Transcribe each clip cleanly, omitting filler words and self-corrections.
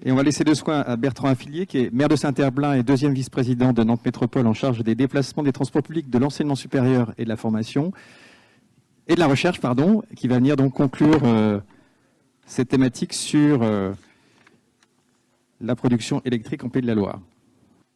Et on va laisser le soin à Bertrand Affilié, qui est maire de Saint-Herblain et deuxième vice-président de Nantes Métropole en charge des déplacements des transports publics, de l'enseignement supérieur et de la formation, et de la recherche, pardon, qui va venir donc conclure cette thématique sur la production électrique en Pays de la Loire.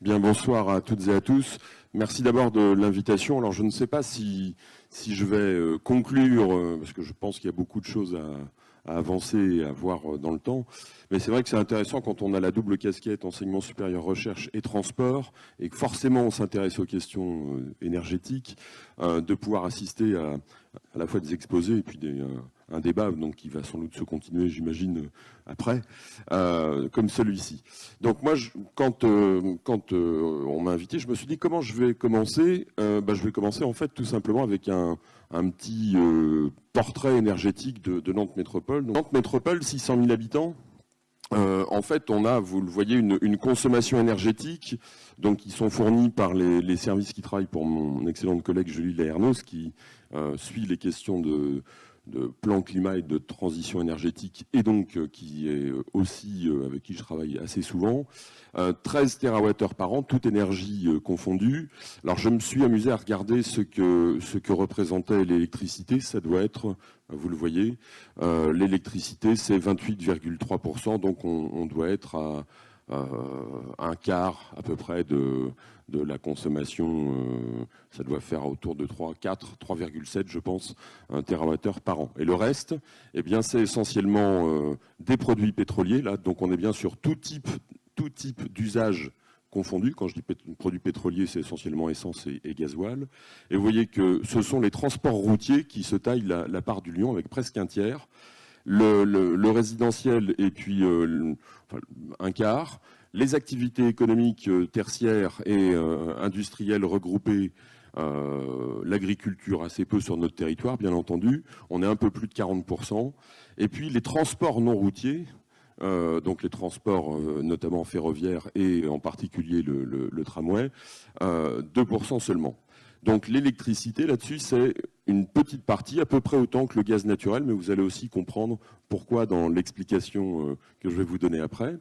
Bien, bonsoir à toutes et à tous. Merci d'abord de l'invitation. Alors, je ne sais pas si je vais conclure, parce que je pense qu'il y a beaucoup de choses à avancer et à voir dans le temps. Mais c'est vrai que c'est intéressant quand on a la double casquette enseignement supérieur, recherche et transport, et que forcément on s'intéresse aux questions énergétiques, de pouvoir assister à la fois des exposés et puis un débat donc, qui va sans doute se continuer, j'imagine, après, comme celui-ci. Donc moi, quand on m'a invité, je me suis dit comment je vais commencer. Je vais commencer en fait tout simplement avec un petit portrait énergétique de Nantes Métropole. Donc, Nantes Métropole, 600 000 habitants. En fait, on a, vous le voyez, une consommation énergétique donc, qui sont fournis par les services qui travaillent pour mon excellente collègue Julie Laernos, qui suit les questions de plan climat et de transition énergétique, et donc qui est aussi avec qui je travaille assez souvent. 13 TWh par an, toute énergie confondue. Alors je me suis amusé à regarder ce que représentait l'électricité. Ça doit être, vous le voyez, l'électricité c'est 28,3%, donc on doit être à un quart à peu près de la consommation, ça doit faire autour de 3,7 je pense, un térawattheure par an. Et le reste, eh bien, c'est essentiellement des produits pétroliers, là, donc on est bien sur tout type d'usage confondu. Quand je dis produits pétroliers, c'est essentiellement essence et gasoil. Et vous voyez que ce sont les transports routiers qui se taillent la part du lion avec presque un tiers. Le résidentiel et puis un quart. Les activités économiques tertiaires et industrielles regroupées, l'agriculture assez peu sur notre territoire, bien entendu. On est un peu plus de 40%. Et puis les transports non routiers, donc les transports notamment ferroviaires et en particulier le tramway, 2% seulement. Donc l'électricité là-dessus, c'est une petite partie, à peu près autant que le gaz naturel, mais vous allez aussi comprendre pourquoi dans l'explication que je vais vous donner après.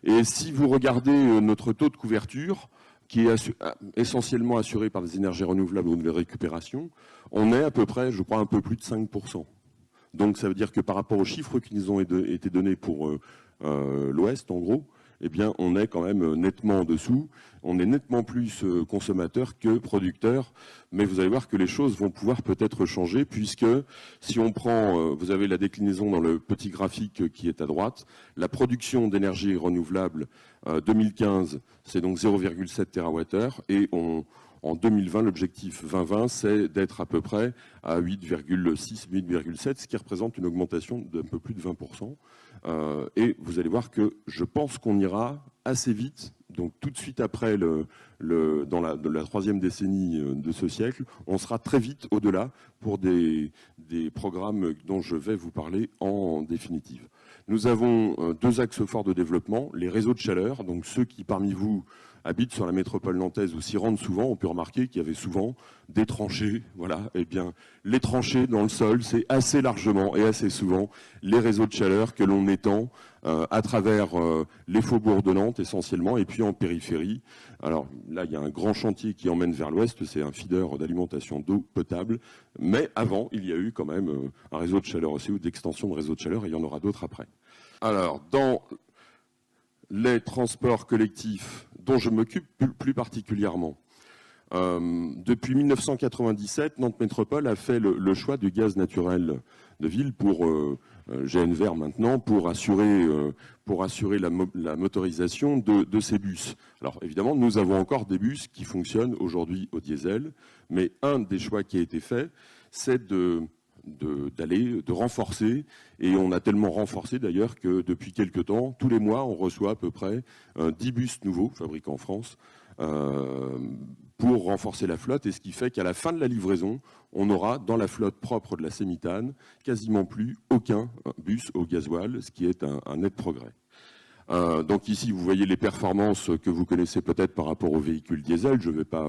Et si vous regardez notre taux de couverture, qui est essentiellement assuré par des énergies renouvelables ou de récupération, on est à peu près, je crois, un peu plus de 5%. Donc ça veut dire que par rapport aux chiffres qui nous ont été donnés pour l'Ouest, en gros, eh bien, on est quand même nettement en dessous. On est nettement plus consommateur que producteur. Mais vous allez voir que les choses vont pouvoir peut-être changer, puisque si on prend, vous avez la déclinaison dans le petit graphique qui est à droite, la production d'énergie renouvelable 2015, c'est donc 0,7 TWh. Et en 2020, l'objectif 2020, c'est d'être à peu près à 8,6, 8,7, ce qui représente une augmentation d'un peu plus de 20%. Et vous allez voir que je pense qu'on ira assez vite, donc tout de suite après dans la troisième décennie de ce siècle, on sera très vite au-delà pour des programmes dont je vais vous parler en définitive. Nous avons deux axes forts de développement, les réseaux de chaleur, donc ceux qui parmi vous habitent sur la métropole nantaise ou s'y rendent souvent, on peut remarquer qu'il y avait souvent des tranchées. Voilà, eh bien, les tranchées dans le sol, c'est assez largement et assez souvent les réseaux de chaleur que l'on étend à travers les faubourgs de Nantes essentiellement et puis en périphérie. Alors là, il y a un grand chantier qui emmène vers l'ouest, c'est un feeder d'alimentation d'eau potable. Mais avant, il y a eu quand même un réseau de chaleur aussi ou d'extension de réseau de chaleur et il y en aura d'autres après. Alors, dans les transports collectifs dont je m'occupe plus particulièrement. Depuis 1997, Nantes Métropole a fait le choix du gaz naturel de ville pour GNVR maintenant, pour assurer la motorisation de ces bus. Alors évidemment, nous avons encore des bus qui fonctionnent aujourd'hui au diesel, mais un des choix qui a été fait, c'est de renforcer, et on a tellement renforcé d'ailleurs que depuis quelques temps, tous les mois, on reçoit à peu près 10 bus nouveaux fabriqués en France pour renforcer la flotte, et ce qui fait qu'à la fin de la livraison, on aura dans la flotte propre de la Sémitane quasiment plus aucun bus au gasoil, ce qui est un net progrès. Donc ici, vous voyez les performances que vous connaissez peut-être par rapport aux véhicules diesel, je ne vais pas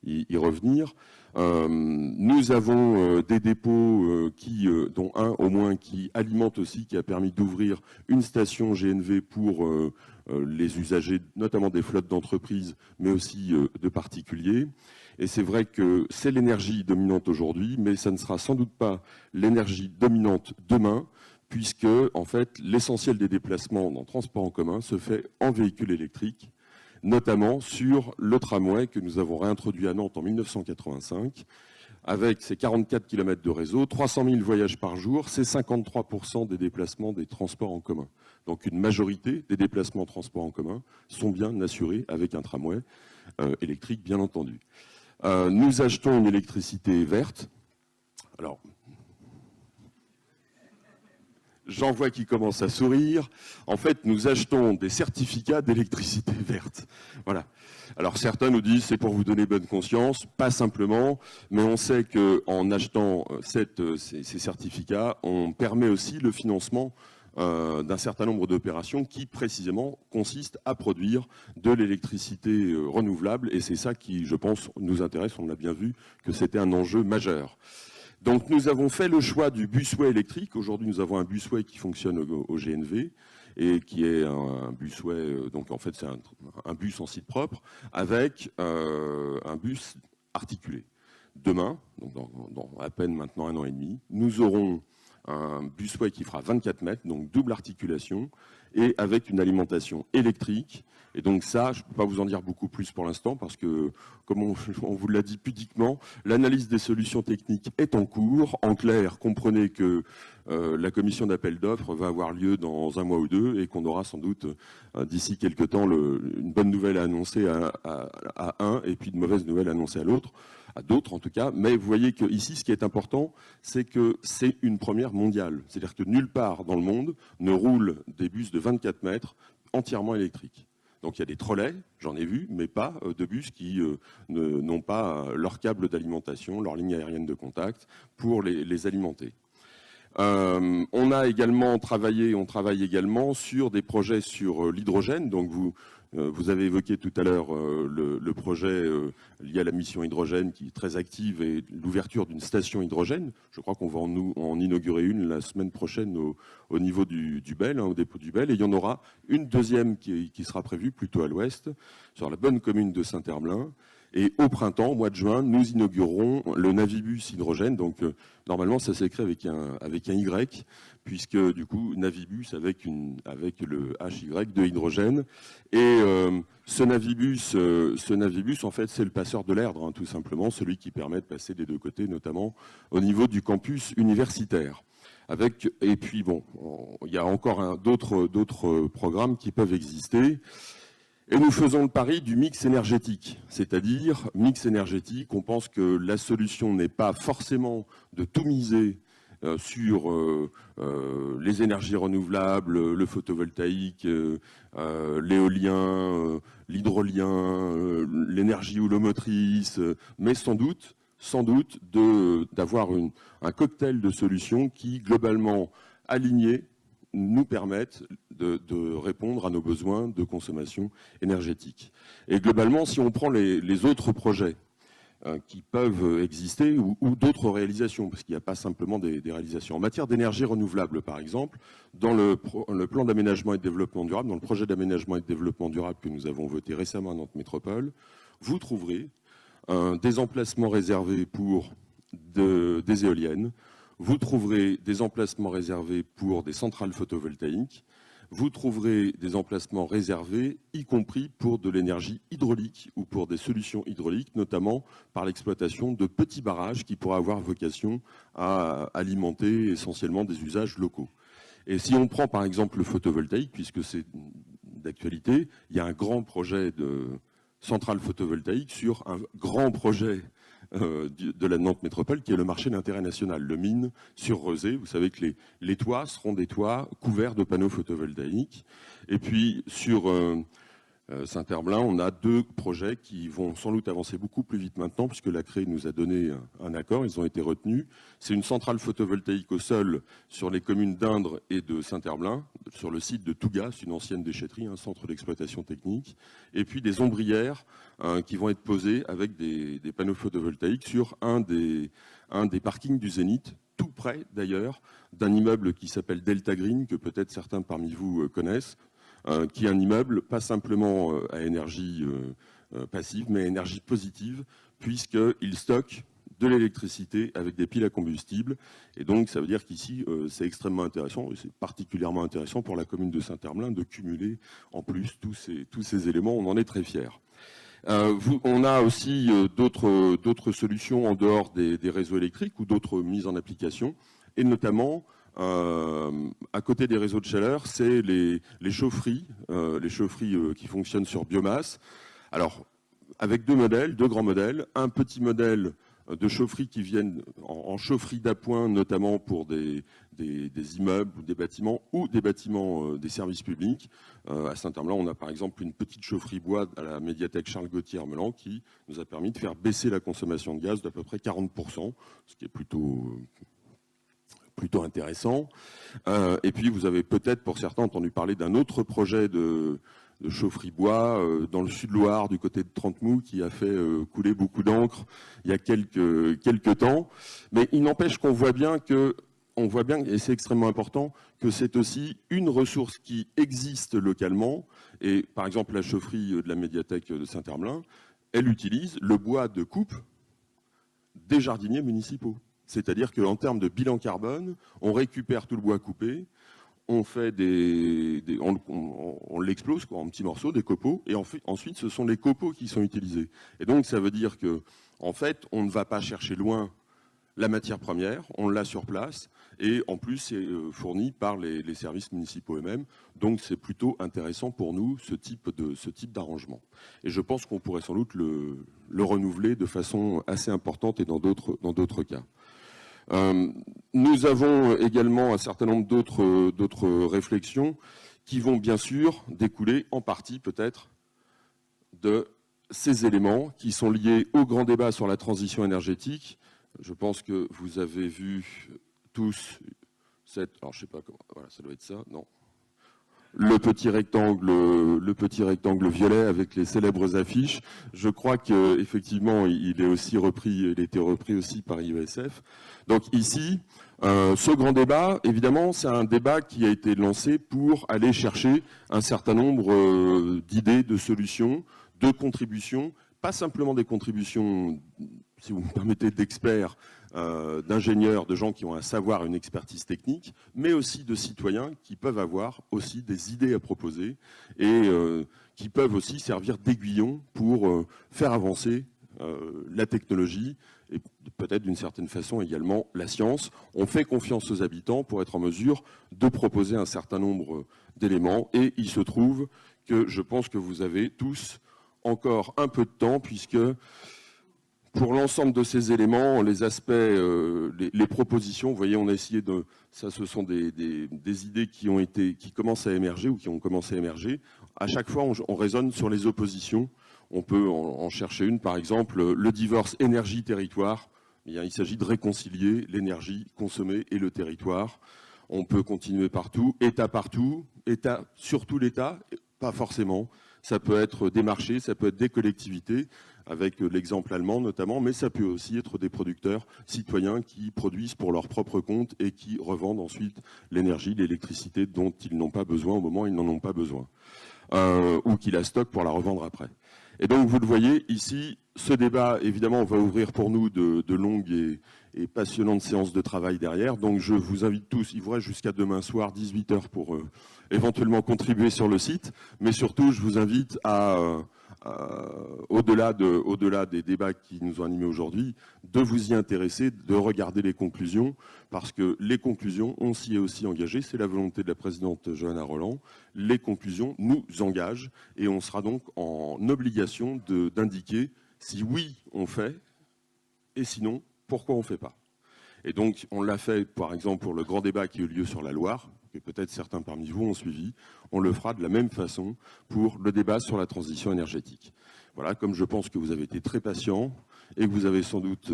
y revenir. Nous avons des dépôts dont un au moins qui alimente aussi, qui a permis d'ouvrir une station GNV pour les usagers, notamment des flottes d'entreprises, mais aussi de particuliers. Et c'est vrai que c'est l'énergie dominante aujourd'hui, mais ça ne sera sans doute pas l'énergie dominante demain, puisque en fait, l'essentiel des déplacements dans le transport en commun se fait en véhicule électrique, notamment sur le tramway que nous avons réintroduit à Nantes en 1985, avec ses 44 km de réseau, 300 000 voyages par jour, c'est 53% des déplacements des transports en commun. Donc une majorité des déplacements en transport en commun sont bien assurés avec un tramway électrique, bien entendu. Nous achetons une électricité verte. Alors, j'en vois qui commence à sourire. En fait, nous achetons des certificats d'électricité verte. Voilà. Alors certains nous disent c'est pour vous donner bonne conscience, pas simplement, mais on sait qu'en achetant ces certificats, on permet aussi le financement d'un certain nombre d'opérations qui précisément consistent à produire de l'électricité renouvelable. Et c'est ça qui, je pense, nous intéresse. On l'a bien vu que c'était un enjeu majeur. Donc nous avons fait le choix du busway électrique. Aujourd'hui, nous avons un busway qui fonctionne au GNV et qui est un busway, donc en fait c'est un bus en site propre, avec un bus articulé. Demain, donc dans à peine maintenant 1 an et demi, nous aurons un busway qui fera 24 mètres, donc double articulation, et avec une alimentation électrique. Et donc ça, je ne peux pas vous en dire beaucoup plus pour l'instant, parce que, comme on vous l'a dit pudiquement, l'analyse des solutions techniques est en cours. En clair, comprenez que la commission d'appel d'offres va avoir lieu dans 1 mois ou 2, et qu'on aura sans doute, d'ici quelques temps, une bonne nouvelle à annoncer à un, et puis de mauvaises nouvelles à annoncer à d'autres en tout cas. Mais vous voyez qu'ici, ce qui est important, c'est que c'est une première mondiale. C'est-à-dire que nulle part dans le monde ne roulent des bus de 24 mètres entièrement électriques. Donc il y a des trolleys, j'en ai vu, mais pas de bus qui n'ont pas leur câble d'alimentation, leur ligne aérienne de contact pour les alimenter. On travaille également sur des projets sur l'hydrogène. Donc vous avez évoqué tout à l'heure le projet lié à la mission hydrogène qui est très active et l'ouverture d'une station hydrogène. Je crois qu'on va en inaugurer une la semaine prochaine au niveau du Bel, au dépôt du Bel. Et il y en aura une deuxième qui sera prévue plutôt à l'ouest, sur la bonne commune de Saint-Herblain. Et au printemps, au mois de juin, nous inaugurerons le Navibus hydrogène. Donc normalement, ça s'écrit avec un Y, puisque du coup, Navibus avec le HY de hydrogène. Et ce Navibus, en fait, c'est le passeur de l'Erdre, tout simplement, celui qui permet de passer des deux côtés, notamment au niveau du campus universitaire. Et puis bon, il y a encore d'autres programmes qui peuvent exister. Et nous faisons le pari du mix énergétique, c'est-à-dire mix énergétique, on pense que la solution n'est pas forcément de tout miser sur les énergies renouvelables, le photovoltaïque, l'éolien, l'hydrolien, l'énergie houlomotrice, mais sans doute d'avoir un cocktail de solutions qui, globalement alignés, nous permettent de répondre à nos besoins de consommation énergétique. Et globalement, si on prend les autres projets qui peuvent exister ou d'autres réalisations, parce qu'il n'y a pas simplement des réalisations. En matière d'énergie renouvelable, par exemple, dans le plan d'aménagement et de développement durable, dans le projet d'aménagement et de développement durable que nous avons voté récemment à Nantes Métropole, vous trouverez des emplacements réservés pour des éoliennes, vous trouverez des emplacements réservés pour des centrales photovoltaïques, vous trouverez des emplacements réservés, y compris pour de l'énergie hydraulique ou pour des solutions hydrauliques, notamment par l'exploitation de petits barrages qui pourraient avoir vocation à alimenter essentiellement des usages locaux. Et si on prend par exemple le photovoltaïque, puisque c'est d'actualité, il y a un grand projet de centrale photovoltaïque sur un grand projet de la Nantes Métropole, qui est le marché d'intérêt national, le mine sur Rezé. Vous savez que les toits seront des toits couverts de panneaux photovoltaïques. Et puis sur Saint-Herblain, on a 2 projets qui vont sans doute avancer beaucoup plus vite maintenant, puisque la CRE nous a donné un accord, ils ont été retenus. C'est une centrale photovoltaïque au sol sur les communes d'Indre et de Saint-Herblain, sur le site de Touga, c'est une ancienne déchetterie, un centre d'exploitation technique, et puis des ombrières qui vont être posées avec des panneaux photovoltaïques sur un des parkings du Zénith, tout près d'ailleurs d'un immeuble qui s'appelle Delta Green, que peut-être certains parmi vous connaissent, qui est un immeuble pas simplement à énergie passive, mais à énergie positive, puisqu'il stocke de l'électricité avec des piles à combustible. Et donc, ça veut dire qu'ici, c'est extrêmement intéressant, et c'est particulièrement intéressant pour la commune de Saint-Herblain de cumuler en plus tous ces éléments. On en est très fiers. On a aussi d'autres solutions en dehors des réseaux électriques ou d'autres mises en application, et notamment à côté des réseaux de chaleur, c'est les chaufferies qui fonctionnent sur biomasse. Alors, avec 2 grands modèles, un petit modèle de chaufferie qui viennent en chaufferie d'appoint, notamment pour des immeubles ou des bâtiments des services publics. À Saint-Herblain, on a par exemple une petite chaufferie bois à la médiathèque Charles Gauthier Armelan qui nous a permis de faire baisser la consommation de gaz d'à peu près 40%, ce qui est plutôt intéressant. Et puis vous avez peut-être pour certains entendu parler d'un autre projet de chaufferie bois dans le Sud-Loire du côté de Trentemoux qui a fait couler beaucoup d'encre il y a quelques temps. Mais il n'empêche qu'on voit bien, et c'est extrêmement important, que c'est aussi une ressource qui existe localement. Et par exemple la chaufferie de la médiathèque de Saint-Herblain, elle utilise le bois de coupe des jardiniers municipaux. C'est-à-dire qu'en termes de bilan carbone, on récupère tout le bois coupé, on fait on l'explose en petits morceaux, des copeaux, et ensuite ce sont les copeaux qui sont utilisés. Et donc ça veut dire que, en fait, on ne va pas chercher loin la matière première, on l'a sur place, et en plus c'est fourni par les services municipaux eux-mêmes. Donc c'est plutôt intéressant pour nous ce type d'arrangement. Et je pense qu'on pourrait sans doute le renouveler de façon assez importante et dans d'autres cas. Nous avons également un certain nombre d'autres réflexions qui vont bien sûr découler en partie peut-être de ces éléments qui sont liés au grand débat sur la transition énergétique. Je pense que vous avez vu tous alors je sais pas comment, voilà, ça doit être ça, non. Le petit rectangle violet avec les célèbres affiches. Je crois qu'effectivement, il a été repris aussi par IESF. Donc ici, ce grand débat, évidemment, c'est un débat qui a été lancé pour aller chercher un certain nombre d'idées, de solutions, de contributions, pas simplement des contributions, si vous me permettez, d'experts, d'ingénieurs, de gens qui ont un savoir, une expertise technique, mais aussi de citoyens qui peuvent avoir aussi des idées à proposer et qui peuvent aussi servir d'aiguillon pour faire avancer la technologie et peut-être d'une certaine façon également la science. On fait confiance aux habitants pour être en mesure de proposer un certain nombre d'éléments et il se trouve que je pense que vous avez tous encore un peu de temps puisque pour l'ensemble de ces éléments, les aspects, les propositions, vous voyez, on a essayé de... Ça, ce sont des idées qui commencent à émerger ou qui ont commencé à émerger. À chaque fois, on raisonne sur les oppositions. On peut en chercher une, par exemple, le divorce énergie-territoire. Il s'agit de réconcilier l'énergie consommée et le territoire. On peut continuer partout, État, surtout l'État, pas forcément. Ça peut être des marchés, ça peut être des collectivités, avec l'exemple allemand notamment, mais ça peut aussi être des producteurs citoyens qui produisent pour leur propre compte et qui revendent ensuite l'énergie, l'électricité dont ils n'ont pas besoin au moment où ils n'en ont pas besoin, ou qui la stockent pour la revendre après. Et donc vous le voyez ici, ce débat évidemment va ouvrir pour nous de longues et passionnantes séances de travail derrière. Donc je vous invite tous, il vous reste jusqu'à demain soir 18h pour éventuellement contribuer sur le site, mais surtout je vous invite à au-delà des débats qui nous ont animés aujourd'hui, de vous y intéresser, de regarder les conclusions, parce que les conclusions, on s'y est aussi engagé, c'est la volonté de la présidente Johanna Roland, les conclusions nous engagent et on sera donc en obligation d'indiquer si oui on fait et sinon pourquoi on ne fait pas. Et donc on l'a fait par exemple pour le grand débat qui a eu lieu sur la Loire, et peut-être certains parmi vous ont suivi, on le fera de la même façon pour le débat sur la transition énergétique. Voilà, comme je pense que vous avez été très patients et que vous avez sans doute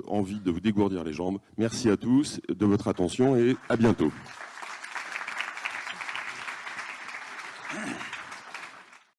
envie de vous dégourdir les jambes, merci à tous de votre attention et à bientôt.